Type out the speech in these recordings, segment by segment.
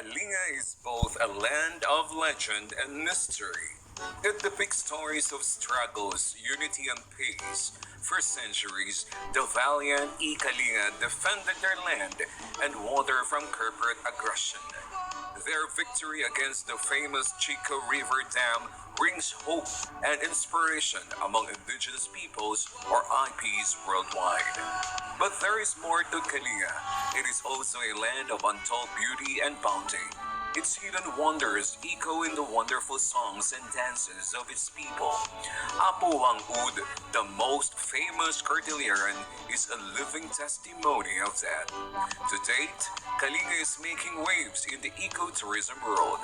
Kalinga is both a land of legend and mystery. It depicts stories of struggles, unity, and peace. For centuries, the valiant Kalinga defended their land and water from corporate aggression. Their victory against the famous Chico River Dam brings hope and inspiration among indigenous peoples or IPs worldwide. But there is more to Kalinga. It is also a land of untold beauty and bounty. Its hidden wonders echo in the wonderful songs and dances of its people. Apu Wang Ud, the most famous Cordilleran, is a living testimony of that. To date, Kalinga is making waves in the ecotourism world.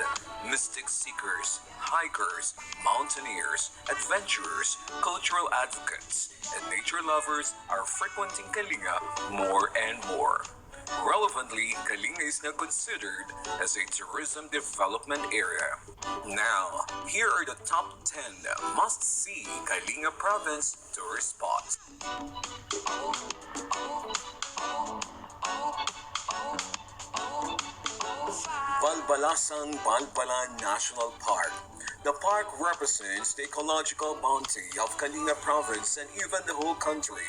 Mystic seekers, hikers, mountaineers, adventurers, cultural advocates, and nature lovers are frequenting Kalinga more and more. Relevantly, Kalinga is now considered as a tourism development area. Now, here are the top 10 must-see Kalinga province tourist spots. Balbalasang Balbalan National Park. The park represents the ecological bounty of Kalinga province and even the whole country.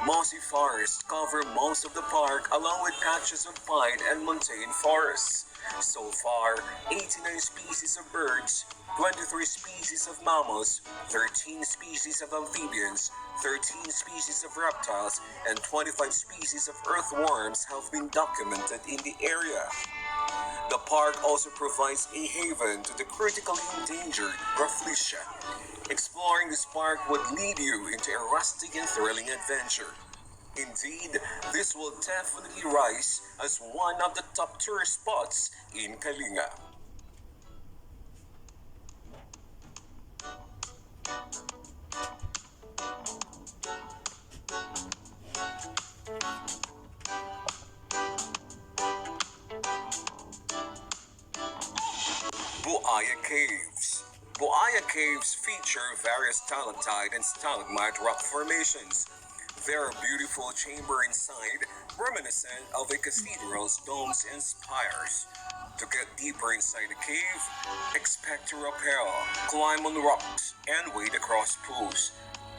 Mossy forests cover most of the park along with patches of pine and montane forests. So far, 89 species of birds, 23 species of mammals, 13 species of amphibians, 13 species of reptiles, and 25 species of earthworms have been documented in the area. The park also provides a haven to the critically endangered Rafflesia. Exploring this park would lead you into a rustic and thrilling adventure. Indeed, this will definitely rise as one of the top tourist spots in Kalinga. Buaya Caves. Buaya Caves feature various stalactite and stalagmite rock formations. They are a beautiful chamber inside, reminiscent of a cathedral's domes and spires. To get deeper inside the cave, expect to rappel, climb on rocks, and wade across pools.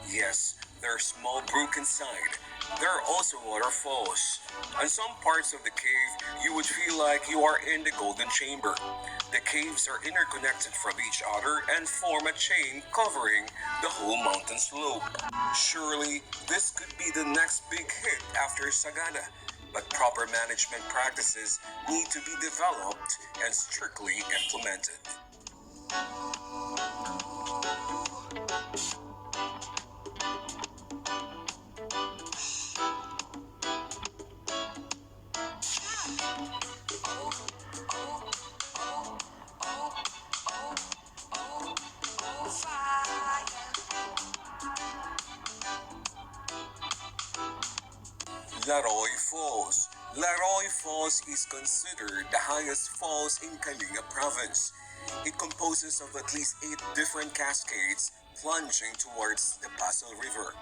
Yes, there are small brooks inside. There are also waterfalls. On some parts of the cave, you would feel like you are in the Golden Chamber. The caves are interconnected from each other and form a chain covering the whole mountain slope. Surely, this could be the next big hit after Sagada, but proper management practices need to be developed and strictly implemented. Laroy Falls. Laroy Falls is considered the highest falls in Kalinga province. It composes of at least 8 different cascades plunging towards the Paso River.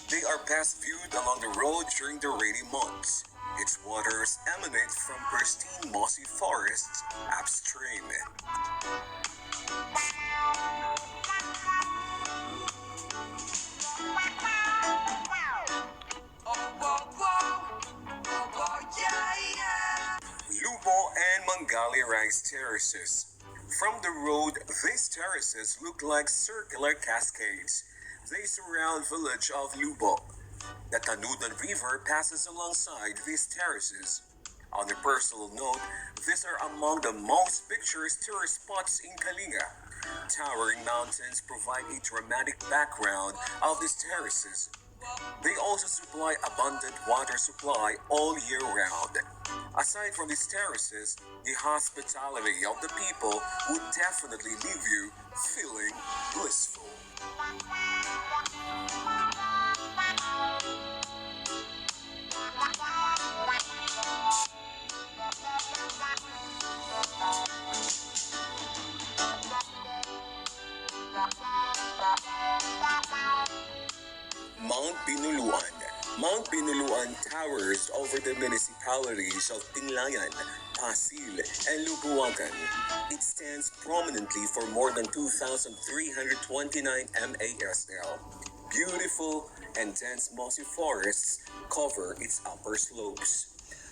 They are best viewed along the road during the rainy months. Its waters emanate from pristine mossy forests upstream. And Mangali rice terraces. From the road, these terraces look like circular cascades. They surround village of Lubo. The Tanudan River passes alongside these terraces. On a personal note, these are among the most picturesque tourist spots in Kalinga. Towering mountains provide a dramatic background of these terraces. They also supply abundant water supply all year round. Aside from these terraces, the hospitality of the people would definitely leave you feeling blissful. Mount Binuluan. Mount Binuluan towers over the municipalities of Tinglayan, Pasil, and Lubuagan. It stands prominently for more than 2,329 MASL. Beautiful and dense mossy forests cover its upper slopes.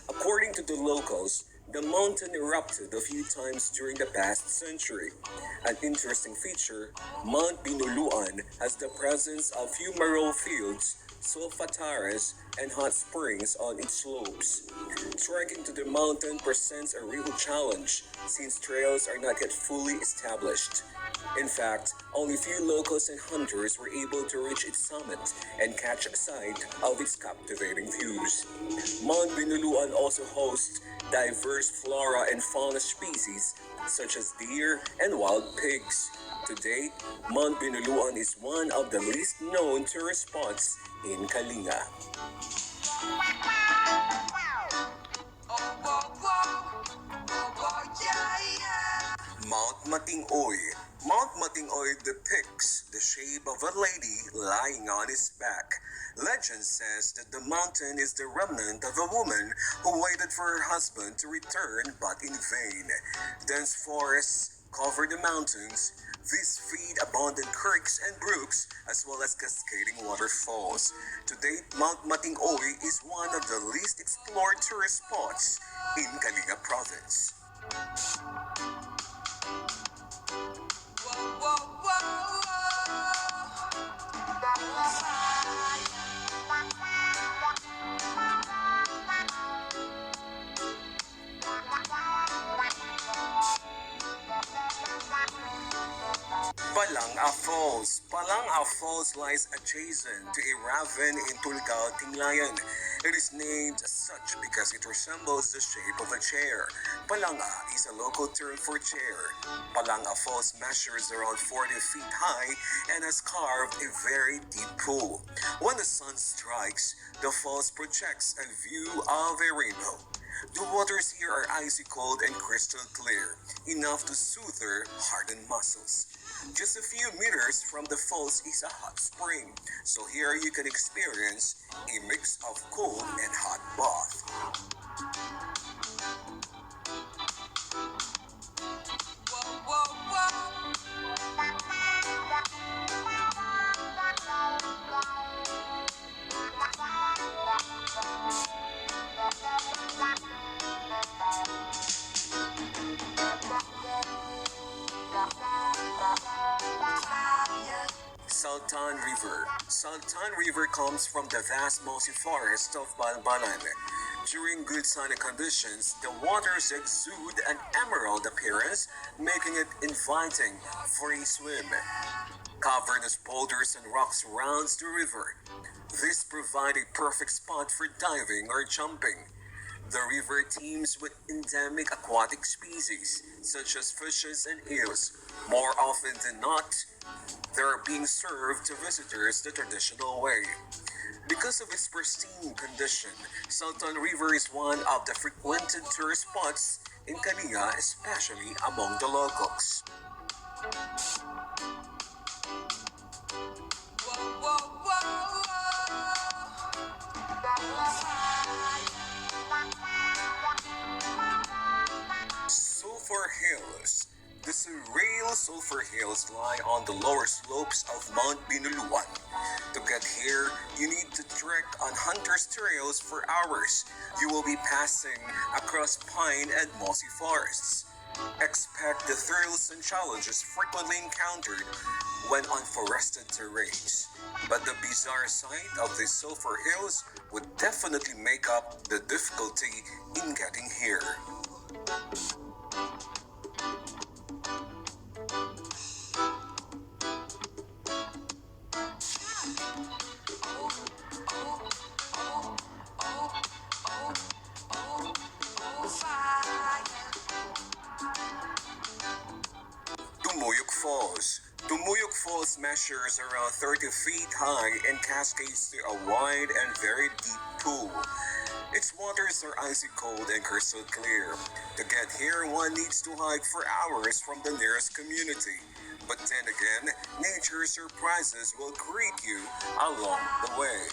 According to the locals, the mountain erupted a few times during the past century. An interesting feature, Mount Binuluan has the presence of fumarole fields, solfataras, and hot springs on its slopes. Trekking to the mountain presents a real challenge since trails are not yet fully established. In fact, only few locals and hunters were able to reach its summit and catch sight of its captivating views. Mount Binuluan also hosts diverse flora and fauna species such as deer and wild pigs. To date, Mount Binuluan is one of the least known tourist spots in Kalinga. Mount Matingoy. Mount Matingoy depicts the shape of a lady lying on his back. Legend says that the mountain is the remnant of a woman who waited for her husband to return but in vain. Dense forests cover the mountains. These feed abundant creeks and brooks as well as cascading waterfalls. To date, Mount Matingoy is one of the least explored tourist spots in Kalinga province. Palanga Falls. Palanga Falls lies adjacent to a ravine in Tulgao, Tinglayan. It is named as such because it resembles the shape of a chair. Palanga is a local term for chair. Palanga Falls measures around 40 feet high and has carved a very deep pool. When the sun strikes, the falls projects a view of a rainbow. The waters here are icy cold and crystal clear, enough to soothe their hardened muscles. Just a few meters from the falls is a hot spring, so here you can experience a mix of cold and hot bath. Saltan River. Saltan River comes from the vast mossy forest of Balbalan. During good sunny conditions, the waters exude an emerald appearance, making it inviting for a swim. Covered as boulders and rocks surrounds the river. This provides a perfect spot for diving or jumping. The river teems with endemic aquatic species, such as fishes and eels. More often than not, they are being served to visitors the traditional way. Because of its pristine condition, Salton River is one of the frequented tourist spots in Kalinga, especially among the locals. Sulphur Hills. The surreal Sulphur Hills lie on the lower slopes of Mount Binuluan. To get here, you need to trek on hunter's trails for hours. You will be passing across pine and mossy forests. Expect the thrills and challenges frequently encountered when on forested terrains. But the bizarre sight of the Sulphur Hills would definitely make up the difficulty in getting here. Tumuyok Falls. Tumuyok Falls measures around 30 feet high and cascades through a wide and very deep pool. Its waters are icy cold and crystal clear. To get here, one needs to hike for hours from the nearest community. But then again, nature's surprises will greet you along the way.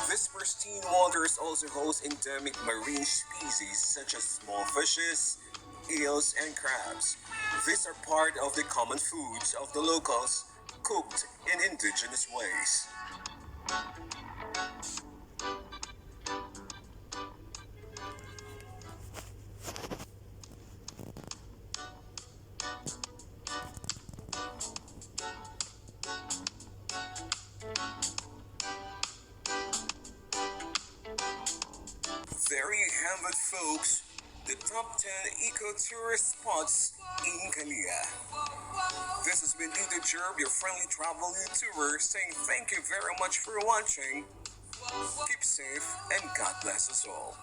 This pristine waters also host endemic marine species such as small fishes, eels, and crabs. These are part of the common foods of the locals, cooked in indigenous ways. There you have it, folks. The top 10 eco-tourist spots in Kalinga. This has been Tito Jerb, your friendly travel YouTuber, saying thank you very much for watching. Keep safe and God bless us all.